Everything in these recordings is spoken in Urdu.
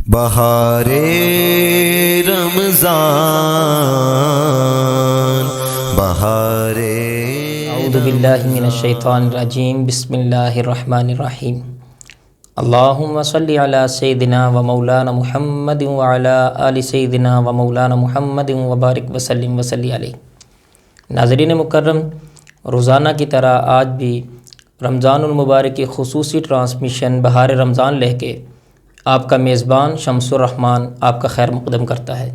بہار رمضان بہار اعوذ باللہ من الشیطان الرجیم بسم اللہ الرحمن الرحیم اللہم صلی علی سیدنا و مولانا محمد وعلی آل سیدنا و مولانا محمد وبارک وسلم وصلی علیہ۔ ناظرین مکرم، روزانہ کی طرح آج بھی رمضان المبارک کی خصوصی ٹرانسمیشن بہار رمضان لے کے آپ کا میزبان شمس الرحمن آپ کا خیر مقدم کرتا ہے۔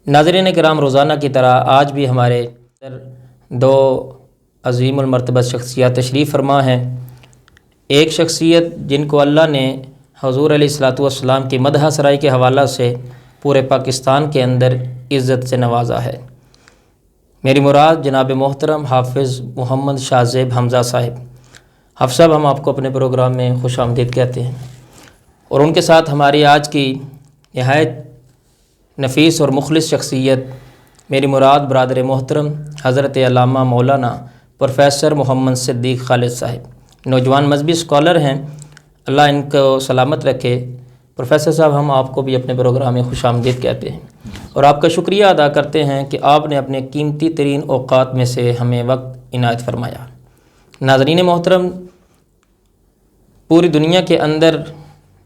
ناظرین کرام، روزانہ کی طرح آج بھی ہمارے دو عظیم المرتبہ شخصیات تشریف فرما ہیں۔ ایک شخصیت جن کو اللہ نے حضور علیہ الصلاۃ والسلام کی مدح سرائی کے حوالہ سے پورے پاکستان کے اندر عزت سے نوازا ہے۔ میری مراد جناب محترم حافظ محمد شاہ زیب حمزہ صاحب۔ حافظ صاحب، ہم آپ کو اپنے پروگرام میں خوش آمدید کہتے ہیں، اور ان کے ساتھ ہماری آج کی نہایت نفیس اور مخلص شخصیت میری مراد برادر محترم حضرت علامہ مولانا پروفیسر محمد صدیق خالد صاحب، نوجوان مذہبی اسکالر ہیں، اللہ ان کو سلامت رکھے۔ پروفیسر صاحب، ہم آپ کو بھی اپنے پروگرام میں خوش آمدید کہتے ہیں اور آپ کا شکریہ ادا کرتے ہیں کہ آپ نے اپنے قیمتی ترین اوقات میں سے ہمیں وقت عنایت فرمایا۔ ناظرین محترم، پوری دنیا کے اندر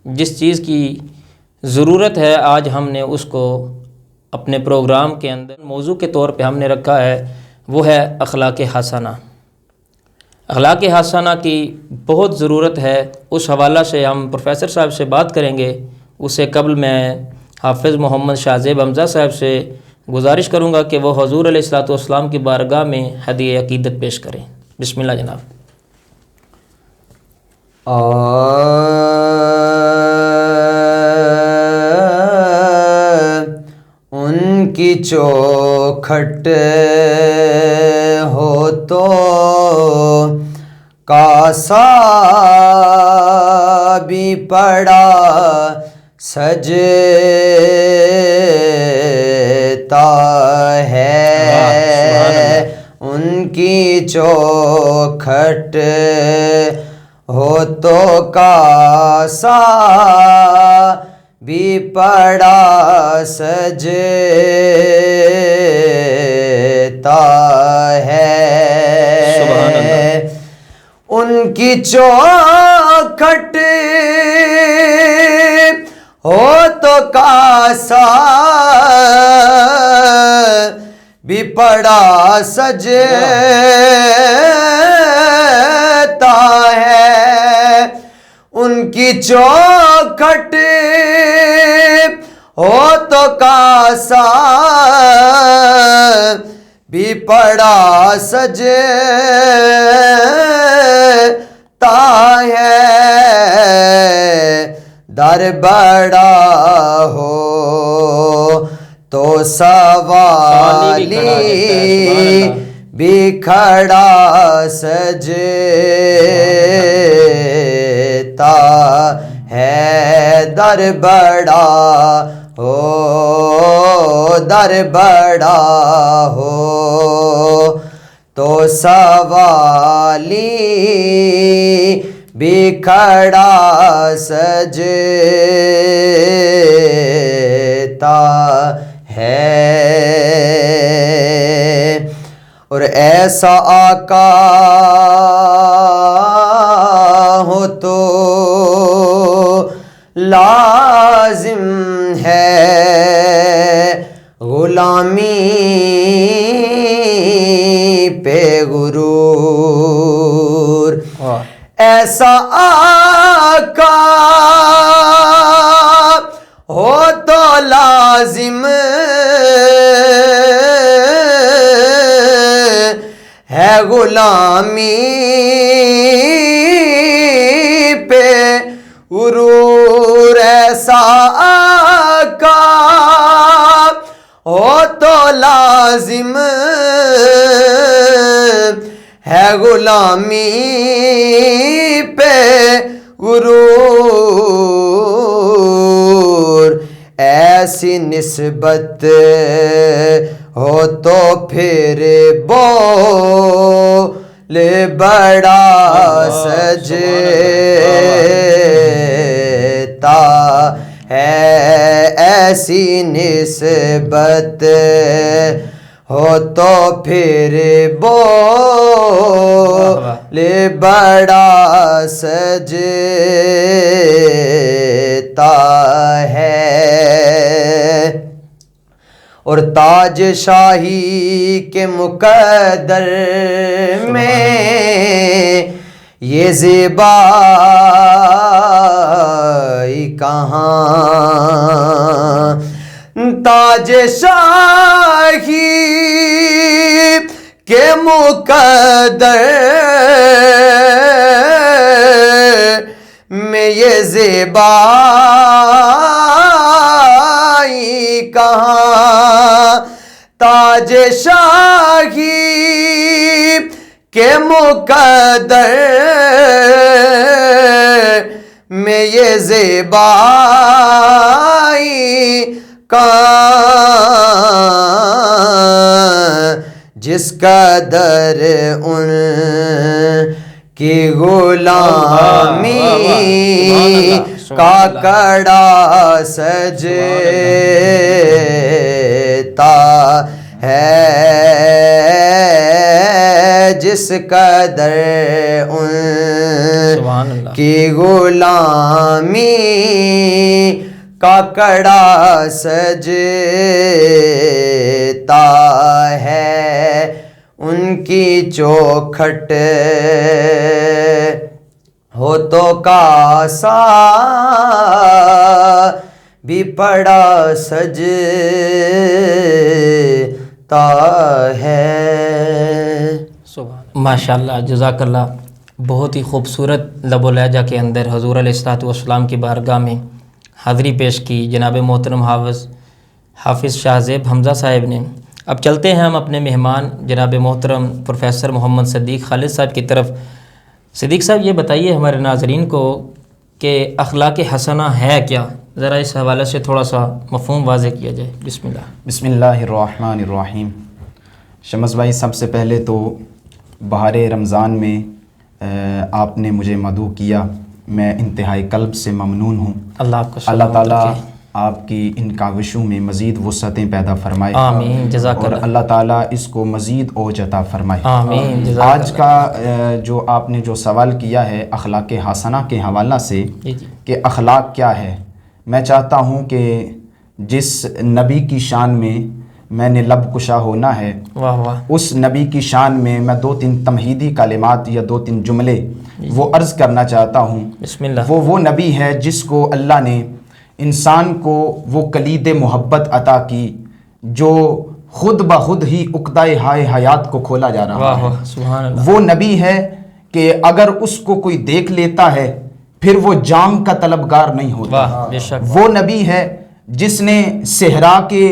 جس چیز کی ضرورت ہے آج ہم نے اس کو اپنے پروگرام کے اندر موضوع کے طور پہ ہم نے رکھا ہے، وہ ہے اخلاق حسنہ۔ اخلاق حسنہ کی بہت ضرورت ہے، اس حوالہ سے ہم پروفیسر صاحب سے بات کریں گے۔ اس سے قبل میں حافظ محمد شاہ زیب حمزہ صاحب سے گزارش کروں گا کہ وہ حضور علیہ الصلاۃ والسلام کی بارگاہ میں ہدیہ عقیدت پیش کریں۔ بسم اللہ جناب۔ ان کی چوکھٹ ہو تو کاسا بھی پڑا سجتا ہے، ان کی چوکھٹ ہو تو کاسا بھی پڑا سجتا ہے۔ سبحان اللہ۔ ان کی چوکھٹ ہو تو کاسا بھی پڑا سجتا ہے، ان کی چوکھٹ ہو تو کاسا بھی پڑا سجتا ہے، در بڑا ہو تو سوالی بھی کھڑا سجتا ہے، در بڑا ہو، در بڑا ہو تو سوالی بھی کھڑا سجتا ہے، اور ایسا آقا ہو تو لازم ہے غلامی پہ غرور، ایسا آقا ہو تو لازم ہے غلامی پہ غرور، ایسا آقا ہو تو لازم ہے غلامی پہ غرور، ایسی نسبت ہو تو پھر بول بڑا سجتا ہے ایسی نسبت ہو تو پھر بول بڑا سجتا ہے اور تاج شاہی کے مقدر میں یہ زیبائی کہاں تاج شاہی کے مقدر میں یہ زیبائی کہاں تاج شاہی کے مقدر میں یہ زیبائی کہاں جس قدر ان کی غلامی کا کڑا سجتا ہے جس قدر ان کی غلامی کا کڑا سجتا ہے ان کی چوکھٹ ہو تو کاسا بھی پڑا سجتا ہے۔ ماشاءاللہ، جزاک اللہ۔ بہت ہی خوبصورت لب و لہجہ کے اندر حضور علیہ الصلوۃ والسلام کی بارگاہ میں حاضری پیش کی جناب محترم حافظ شاہ زیب حمزہ صاحب نے۔ اب چلتے ہیں ہم اپنے مہمان جناب محترم پروفیسر محمد صدیق خالد صاحب کی طرف۔ صدیق صاحب، یہ بتائیے ہمارے ناظرین کو کہ اخلاق حسنہ ہے کیا؟ ذرا اس حوالے سے تھوڑا سا مفہوم واضح کیا جائے۔ بسم اللہ۔ بسم اللہ الرحمن الرحیم۔ شمس بھائی، سب سے پہلے تو بہار رمضان میں آپ نے مجھے مدعو کیا، میں انتہائی قلب سے ممنون ہوں۔ اللہ تعالیٰ آپ کی ان کاوشوں میں مزید وسعتیں پیدا فرمائے، آمین، جزاک اللہ۔ اور اللہ تعالیٰ اس کو مزید اوج عطا فرمائے، آمین، جزاک اللہ۔ آج کا جو آپ نے جو سوال کیا ہے اخلاق حسنہ کے حوالہ سے کہ اخلاق کیا ہے، میں چاہتا ہوں کہ جس نبی کی شان میں میں نے لب کشا ہونا ہے، واہ واہ، اس نبی کی شان میں میں 2-3 تمہیدی کلمات یا 2-3 جملے وہ عرض کرنا چاہتا ہوں۔ بسم اللہ۔ وہ نبی ہے جس کو اللہ نے انسان کو وہ کلید محبت عطا کی جو خود بخود ہی عقدہ ہائے حیات کو کھولا جا رہا واہ ہے۔ واہ، سبحان اللہ۔ وہ نبی ہے کہ اگر اس کو کوئی دیکھ لیتا ہے پھر وہ جام کا طلبگار نہیں ہوتا۔ واہ، بے شک۔ وہ نبی ہے جس نے صحرا کے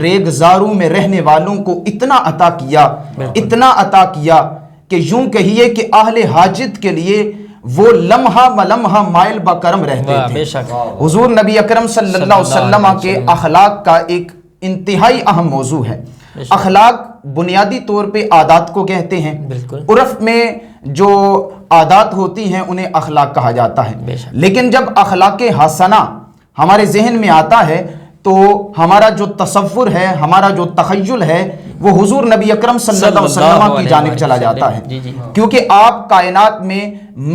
ریگزاروں میں رہنے والوں کو اتنا عطا کیا کہ یوں کہیے کہ اہل حاجت کے لیے وہ لمحہ بلمحہ مائل بکرم رہتے تھے۔ بے شک۔ حضور نبی اکرم صلی اللہ علیہ وسلم کے اخلاق کا ایک انتہائی اہم موضوع ہے۔ اخلاق بنیادی طور پہ عادات کو کہتے ہیں، عرف میں جو عادات ہوتی ہیں انہیں اخلاق کہا جاتا ہے، لیکن جب اخلاق حسنہ ہمارے ذہن میں آتا ہے تو ہمارا جو تصور ہے، ہمارا جو تخیل ہے، وہ حضور نبی اکرم صلی اللہ علیہ وسلم کی جانب چلا جاتا ہے، کیونکہ آپ کائنات میں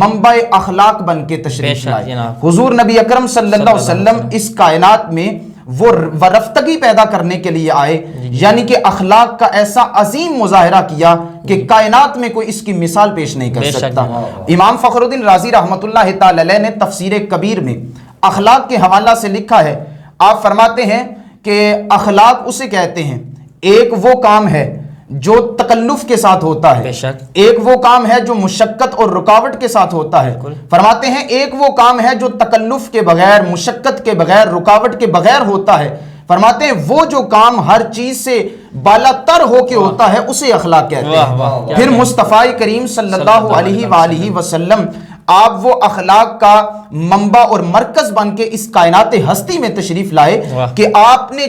منبع اخلاق بن کے تشریف لائے۔ حضور نبی اکرم صلی اللہ علیہ وسلم اس کائنات میں وہ رفتگی پیدا کرنے کے لیے آئے، یعنی کہ اخلاق کا ایسا عظیم مظاہرہ کیا کہ کائنات میں کوئی اس کی مثال پیش نہیں کر سکتا۔ امام فخر الدین رازی رحمۃ اللہ تعالی علیہ نے تفسیر کبیر میں اخلاق کے حوالہ سے لکھا ہے، آپ فرماتے ہیں کہ اخلاق اسے کہتے ہیں، ایک وہ کام ہے جو تکلف کے ساتھ ہوتا ہے، ایک وہ کام ہے جو مشقت اور رکاوٹ کے ساتھ ہوتا ہے۔ فرماتے ہیں ایک وہ کام ہے جو تکلف کے بغیر، مشقت کے بغیر، رکاوٹ کے بغیر ہوتا ہے۔ فرماتے ہیں وہ جو کام ہر چیز سے بالا تر ہو کے ہوتا ہے اسے اخلاق کہتے ہیں۔ پھر مصطفیٰ کریم صلی اللہ علیہ وآلہ وسلم آپ وہ اخلاق کا منبع اور مرکز بن کے اس کائنات ہستی میں تشریف لائے کہ آپ نے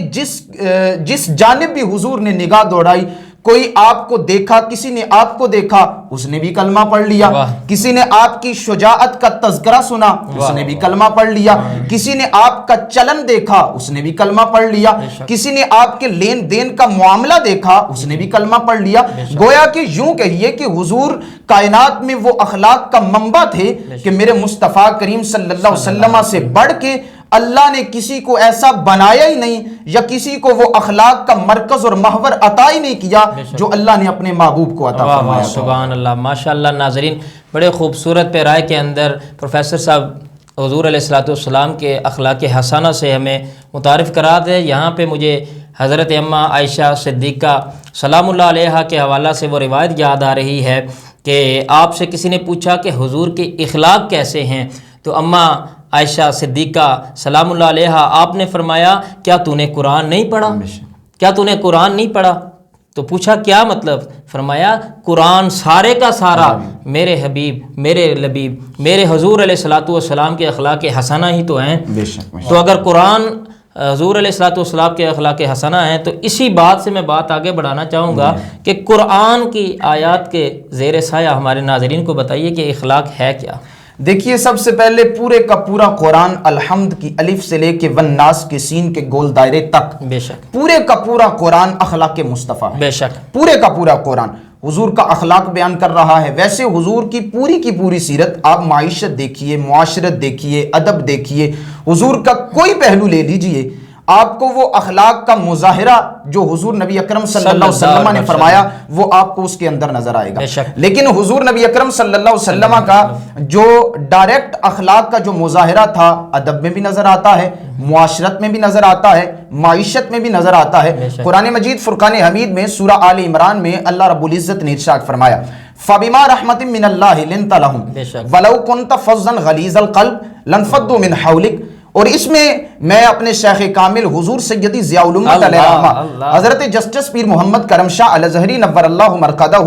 جس جانب بھی حضور نے نگاہ دوڑائی کوئی آپ کو دیکھا، کسی نے آپ کو دیکھا، اس نے بھی کلمہ پڑھ لیا، کسی نے آپ کی شجاعت کا تذکرہ سنا، اس نے بھی کلمہ پڑھ لیا، کسی نے آپ کا چلن دیکھا، اس نے بھی کلمہ پڑھ لیا، کسی نے آپ کے لین دین کا معاملہ دیکھا، اس نے بھی کلمہ پڑھ لیا۔ گویا کہ یوں کہیے کہ حضور کائنات میں وہ اخلاق کا منبع تھے کہ میرے مصطفیٰ کریم صلی اللہ علیہ وسلم سے بڑھ کے اللہ نے کسی کو ایسا بنایا ہی نہیں، یا کسی کو وہ اخلاق کا مرکز اور محور عطا ہی نہیں کیا جو اللہ نے اپنے محبوب کو عطا فرمایا۔ سبحان اللہ، ماشاءاللہ۔ ناظرین، بڑے خوبصورت پیرائے کے اندر پروفیسر صاحب حضور علیہ الصلوۃ والسلام کے اخلاق حسنہ سے ہمیں متعارف کرا دے۔ یہاں پہ مجھے حضرت اماں عائشہ صدیقہ سلام اللہ علیہا کے حوالہ سے وہ روایت یاد آ رہی ہے کہ آپ سے کسی نے پوچھا کہ حضور کے اخلاق کیسے ہیں، تو اماں عائشہ صدیقہ سلام اللہ علیہا آپ نے فرمایا کیا تو نے قرآن نہیں پڑھا؟ کیا تو نے قرآن نہیں پڑھا؟ تو پوچھا کیا مطلب؟ فرمایا قرآن سارے کا سارا میرے حبیب، میرے لبیب، میرے حضور علیہ الصلوۃ والسلام کے اخلاق حسنہ ہی تو ہیں۔ تو اگر قرآن حضور علیہ الصلوۃ والسلام کے اخلاق حسنہ ہیں تو اسی بات سے میں بات آگے بڑھانا چاہوں گا کہ قرآن کی آیات کے زیر سایہ ہمارے ناظرین کو بتائیے کہ اخلاق ہے کیا؟ دیکھیے، سب سے پہلے پورے کا پورا قرآن الحمد کی الف سے لے کے والناس کے سین کے گول دائرے تک، بے شک پورے کا پورا قرآن اخلاق مصطفیٰ ہے۔ بے شک پورے کا پورا قرآن حضور کا اخلاق بیان کر رہا ہے۔ ویسے حضور کی پوری سیرت، آپ معیشت دیکھیے، معاشرت دیکھیے، ادب دیکھیے، حضور کا کوئی پہلو لے لیجئے، آپ کو وہ اخلاق کا مظاہرہ جو حضور نبی اکرم صلی اللہ علیہ وسلم نے فرمایا وہ آپ کو اس کے اندر نظر آئے گا۔ لیکن حضور نبی اکرم صلی اللہ علیہ وسلم کا جو ڈائریکٹ اخلاق کا جو مظاہرہ تھا، ادب میں بھی نظر آتا ہے، معاشرت میں بھی نظر آتا ہے، معیشت میں بھی نظر آتا ہے۔ قرآن مجید فرقان حمید میں سورہ آل عمران میں اللہ رب العزت نے ارشاد فرمایا فَبِمَا رَحْمَةٍ مِّنَ اللَّهِ لِنْتَ لَهُمْ وَلَوْ كُنْتَ فَظًّا غَلِيظَ الْقَلْبِ لَانفَضُّوا مِنْ حَوْلِكَ۔ اور اس میں اپنے شیخ کامل حضور سیدی ضیاء الامت علیہ رحمہ حضرت جسٹس پیر محمد کرم شاہ الازہری نور اللہ مرقدہ،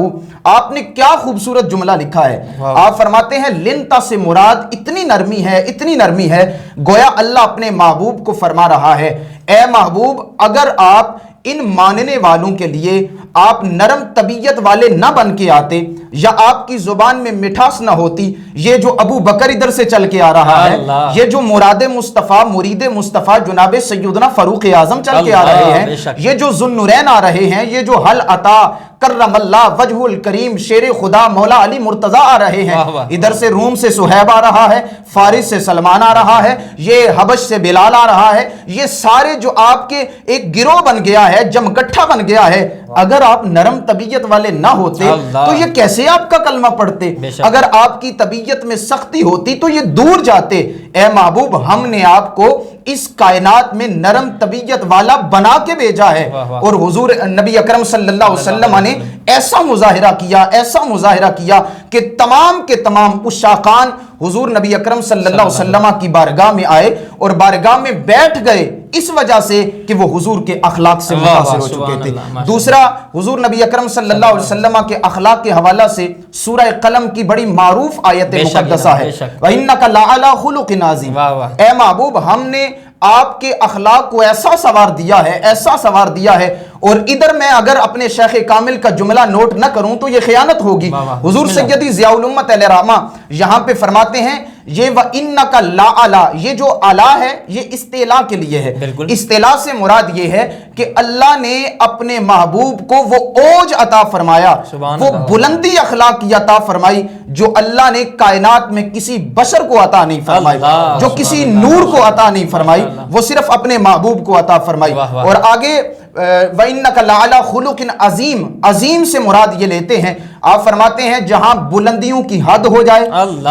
آپ نے کیا خوبصورت جملہ لکھا ہے۔ آپ فرماتے ہیں لنتا سے مراد اتنی نرمی ہے، اتنی نرمی ہے، گویا اللہ اپنے محبوب کو فرما رہا ہے اے محبوب اگر آپ ان ماننے والوں کے لیے آپ نرم طبیعت والے نہ بن کے آتے، یا آپ کی زبان میں مٹھاس نہ ہوتی، یہ جو ابو بکر ادھر سے چل کے آ رہا ہے، یہ جو مراد مصطفیٰ مرید مصطفیٰ جناب سیدنا فاروق اعظم چل کے آ رہے ہیں، یہ جو ذوالنورین آ رہے ہیں، یہ جو حل عطا کرم اللہ وجہ الکریم شیر خدا مولا علی مرتضیٰ آ رہے ہیں، ادھر سے روم سے صہیب آ رہا ہے، فارس سے سلمان آ رہا ہے، یہ حبش سے بلال آ رہا ہے، یہ سارے جو آپ کے ایک گروہ بن گیا ہے، جمگٹھا بن گیا ہے، اگر آپ نرم طبیعت والے نہ ہوتے تو یہ کیسے آپ کا کلمہ پڑھتے؟ اگر آپ کی طبیعت میں سختی ہوتی تو یہ دور جاتے۔ اے محبوب ہم نے آپ کو اس کائنات میں نرم طبیعت والا بنا کے بھیجا ہے، اور حضور نبی اکرم صلی اللہ علیہ وسلم نے ایسا مظاہرہ کیا، ایسا مظاہرہ کیا کہ تمام کے تمام عشاقان حضور نبی اکرم صلی اللہ علیہ وسلم کی بارگاہ میں آئے اور بارگاہ میں بیٹھ گئے اس وجہ سے کہ وہ حضور کے اخلاق سے متاثر ہو چکے تھے۔ دوسرا، حضور نبی اکرم صلی اللہ علیہ وسلم کے اخلاق کے حوالہ سے سورہ قلم کی بڑی معروف آیت مقدسہ ہے وَإِنَّكَ لَعَلَىٰ خُلُقٍ عَظِيمٍ۔ اے محبوب ہم نے آپ کے اخلاق کو ایسا سوار دیا ہے، ایسا سوار دیا ہے، اور ادھر میں اگر اپنے شیخ کامل کا جملہ نوٹ نہ کروں تو یہ خیانت ہوگی۔ حضور سیدی ضیاء الامت علیہ رحمہ یہاں پہ فرماتے ہیں یہ وَإِنَّكَ لَعَلَىٰ، یہ جو علا ہے یہ استعلاء کے لیے ہے۔ استعلاء سے مراد یہ ہے کہ اللہ نے اپنے محبوب کو وہ اوج عطا فرمایا، وہ بلندی اخلاق کی عطا فرمائی جو اللہ نے کائنات میں کسی بشر کو عطا نہیں فرمائی، جو کسی نور کو عطا نہیں فرمائی، وہ صرف اپنے محبوب کو عطا فرمائی۔ اور آگے وَإِنَّكَ لَعَلَىٰ خُلُقٍ عَظِيمٍ، عظیم سے مراد یہ لیتے ہیں، آپ فرماتے ہیں جہاں بلندیوں کی حد ہو جائے،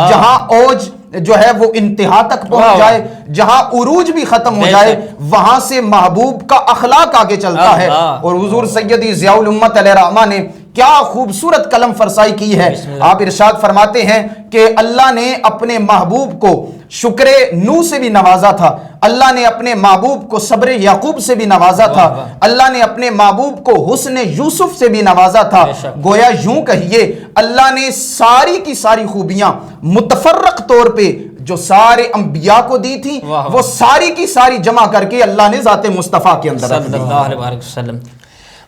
جہاں اوج جو ہے وہ انتہا تک پہنچ جائے، جہاں عروج بھی ختم ہو جائے، وہاں سے محبوب کا اخلاق آگے چلتا ہے۔ اور حضور سیدی ضیاء الامت علیہ رحمہ نے کیا خوبصورت قلم فرسائی کی ہے۔ آپ ارشاد فرماتے ہیں کہ اللہ نے اپنے محبوب کو شکر نو سے بھی نوازا تھا، اللہ نے اپنے محبوب کو صبر یعقوب سے بھی نوازا تھا، اللہ نے اپنے محبوب کو حسن یوسف سے بھی نوازا تھا۔ گویا یوں کہیے اللہ نے ساری کی ساری خوبیاں متفرق طور پہ جو سارے انبیاء کو دی تھی وہ ساری کی ساری جمع کر کے اللہ نے ذات مصطفیٰ کے اندر رکھ دی۔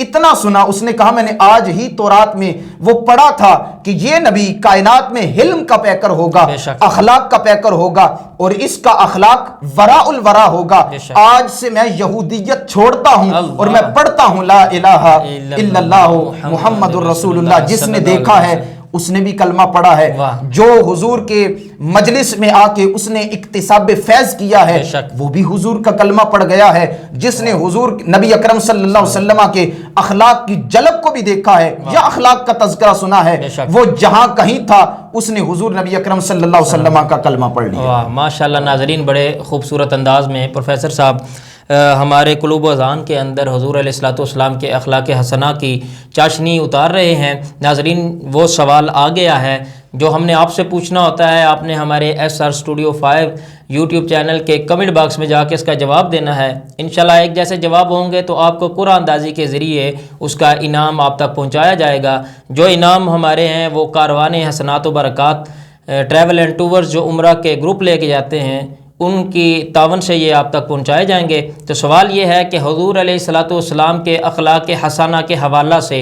اتنا سنا، اس نے کہا میں نے آج ہی تورات میں وہ پڑھا تھا کہ یہ نبی کائنات میں حلم کا پیکر ہوگا، اخلاق کا پیکر ہوگا، اور اس کا اخلاق وراء الورا ہوگا۔ آج سے میں یہودیت چھوڑتا ہوں اور میں پڑھتا ہوں لا الہ الا اللہ محمد الرسول اللہ۔ جس نے دیکھا ہے اس نے بھی کلمہ پڑھا ہے، جو حضور کے مجلس میں آ کے اس نے اکتساب فیض کیا ہے وہ بھی حضور کا کلمہ پڑھ گیا ہے۔ جس نے حضور نبی اکرم صلی اللہ علیہ وسلم کے اخلاق کی جھلک کو بھی دیکھا ہے یا اخلاق کا تذکرہ سنا ہے، وہ جہاں کہیں تھا اس نے حضور نبی اکرم صلی اللہ علیہ وسلم کا کلمہ پڑھ لیا۔ ماشاءاللہ ناظرین، بڑے خوبصورت انداز میں پروفیسر صاحب ہمارے قلوب و اذہان کے اندر حضور علیہ الصلوۃ والسلام کے اخلاق حسنہ کی چاشنی اتار رہے ہیں۔ ناظرین، وہ سوال آ گیا ہے جو ہم نے آپ سے پوچھنا ہوتا ہے، آپ نے ہمارے S our studio 5 YouTube channel کے کمنٹ باکس میں جا کے اس کا جواب دینا ہے۔ انشاءاللہ ایک جیسے جواب ہوں گے تو آپ کو قرآن اندازی کے ذریعے اس کا انعام آپ تک پہنچایا جائے گا۔ جو انعام ہمارے ہیں وہ کاروان حسنات و برکات ٹریول اینڈ ٹورز جو عمرہ کے گروپ لے کے جاتے ہیں ان کی تعاون سے یہ آپ تک پہنچائے جائیں گے۔ تو سوال یہ ہے کہ حضور علیہ الصلوۃ والسلام کے اخلاق حسنہ کے حوالہ سے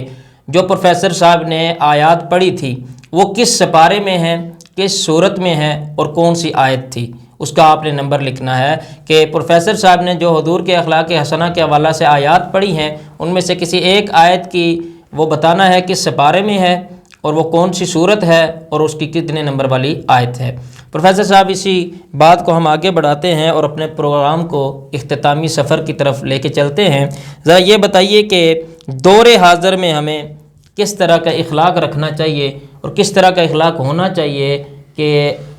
جو پروفیسر صاحب نے آیات پڑھی تھی وہ کس سپارے میں ہیں، کس صورت میں ہے اور کون سی آیت تھی، اس کا آپ نے نمبر لکھنا ہے کہ پروفیسر صاحب نے جو حضور کے اخلاق حسنہ کے حوالہ سے آیات پڑھی ہیں ان میں سے کسی ایک آیت کی وہ بتانا ہے کس سپارے میں ہے اور وہ کون سی صورت ہے اور اس کی کتنے نمبر والی آیت ہے۔ پروفیسر صاحب، اسی بات کو ہم آگے بڑھاتے ہیں اور اپنے پروگرام کو اختتامی سفر کی طرف لے کے چلتے ہیں۔ ذرا یہ بتائیے کہ دور حاضر میں ہمیں کس طرح کا اخلاق رکھنا چاہیے اور کس طرح کا اخلاق ہونا چاہیے کہ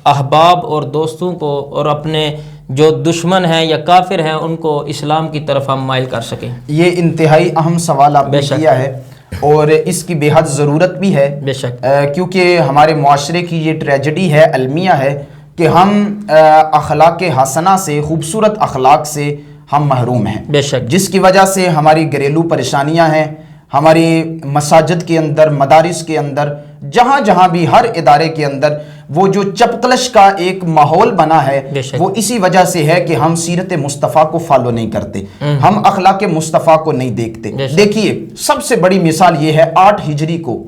احباب اور دوستوں کو اور اپنے جو دشمن ہیں یا کافر ہیں ان کو اسلام کی طرف ہم مائل کر سکیں۔ یہ انتہائی اہم سوال آپ نے کیا ہے اور اس کی بے حد ضرورت بھی ہے، بے شک، کیونکہ ہمارے معاشرے کی یہ ٹریجڈی ہے، المیہ ہے کہ ہم اخلاق حسنہ سے، خوبصورت اخلاق سے ہم محروم ہیں، بے شک، جس کی وجہ سے ہماری گھریلو پریشانیاں ہیں۔ ہماری مساجد کے اندر، مدارس کے اندر، جہاں جہاں بھی ہر ادارے کے اندر وہ جو چپقلش کا ایک ماحول بنا ہے وہ اسی وجہ سے ہے کہ ہم سیرت مصطفیٰ کو فالو نہیں کرتے، ہم اخلاق مصطفیٰ کو نہیں دیکھتے۔ دیکھیے سب سے بڑی مثال یہ ہے، 8 ہجری کو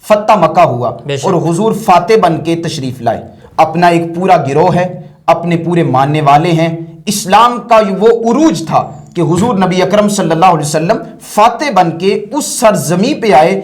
فتح مکہ ہوا اور حضور فاتح بن کے تشریف لائے، اپنا ایک پورا گروہ ہے، اپنے پورے ماننے والے ہیں۔ اسلام کا وہ عروج تھا کہ حضور نبی اکرم صلی اللہ علیہ وسلم فاتح بن کے اس سرزمین پہ آئے۔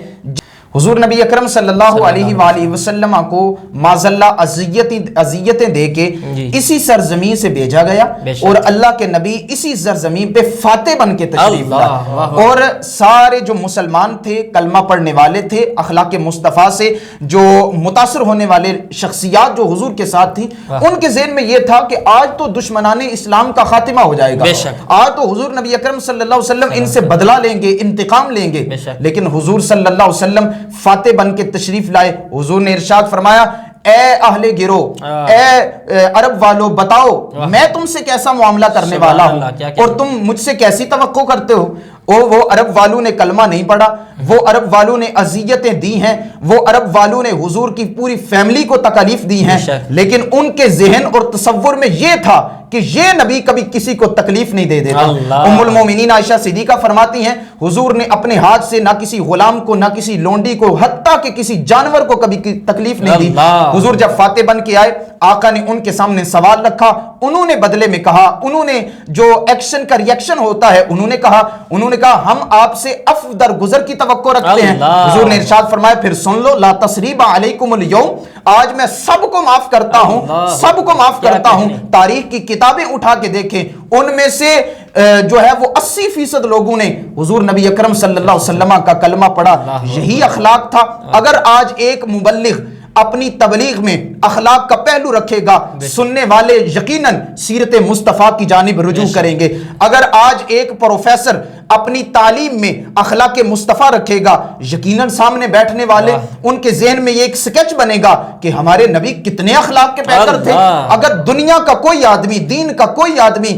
حضور نبی اکرم صلی اللہ علیہ وآلہ وسلم کو معذاللہ اذیتیں دے کے اسی سرزمین سے بھیجا گیا اور اللہ کے نبی اسی سرزمین پہ فاتح بن کے تشریف لائے، اور سارے جو مسلمان تھے، کلمہ پڑھنے والے تھے، اخلاق مصطفیٰ سے جو متاثر ہونے والے شخصیات جو حضور کے ساتھ تھیں، ان کے ذہن میں یہ تھا کہ آج تو دشمنان اسلام کا خاتمہ ہو جائے گا، آج تو حضور نبی اکرم صلی اللہ علیہ وسلم ان سے بدلہ لیں گے، انتقام لیں گے۔ لیکن حضور صلی اللہ علیہ وسلم فاتح بن کے تشریف لائے۔ حضور نے ارشاد فرمایا، اے اہل گروہ، اے عرب والو، بتاؤ میں تم سے کیسا معاملہ کرنے والا ہوں اور تم مجھ سے کیسی توقع کرتے ہو۔ وہ عرب والوں نے کلمہ نہیں پڑھا، وہ عرب والوں نے اذیتیں دی ہیں، وہ عرب والوں نے حضور کی پوری فیملی کو تکالیف دی ہیں، لیکن ان کے ذہن اور تصور میں یہ تھا کہ یہ نبی کبھی کسی کو تکلیف نہیں دے دیتا۔ ام المومنین عائشہ صدیقہ فرماتی ہیں، حضور نے اپنے ہاتھ سے نہ کسی غلام کو، نہ کسی لونڈی کو، حتیٰ کہ کسی جانور کو کبھی تکلیف نہیں دی۔ حضور جب فاتح بن کے آئے، آقا نے ان کے سامنے سوال رکھا، انہوں نے بدلے میں کہا، انہوں نے جو ایکشن کا ریئیکشن ہوتا ہے انہوں نے کہا ہم آپ سے عفو درگزر کی توقع رکھتے ہیں۔ حضور نے ارشاد فرمایا، پھر سن لو، لا تثریب علیکم اليوم، آج میں سب کو معاف کرتا ہوں، سب کو معاف کرتا ہوں۔ تاریخ کی کتابیں اٹھا کے دیکھیں، ان میں سے جو ہے وہ 80% لوگوں نے حضور نبی اکرم صلی اللہ علیہ وسلم کا کلمہ پڑھا۔ یہی اخلاق تھا۔ اگر آج ایک مبلغ اپنی تبلیغ میں اخلاق کا پہلو رکھے گا، سننے والے یقیناً سیرت مصطفیٰ کی جانب رجوع کریں گے۔ اگر آج ایک پروفیسر اپنی تعلیم میں اخلاق مصطفیٰ رکھے گا، یقیناً سامنے بیٹھنے والے ان کے ذہن میں یہ ایک سکیچ بنے گا کہ ہمارے نبی کتنے اخلاق کے پیکر تھے۔ اگر دنیا کا کوئی آدمی، دین کا کوئی آدمی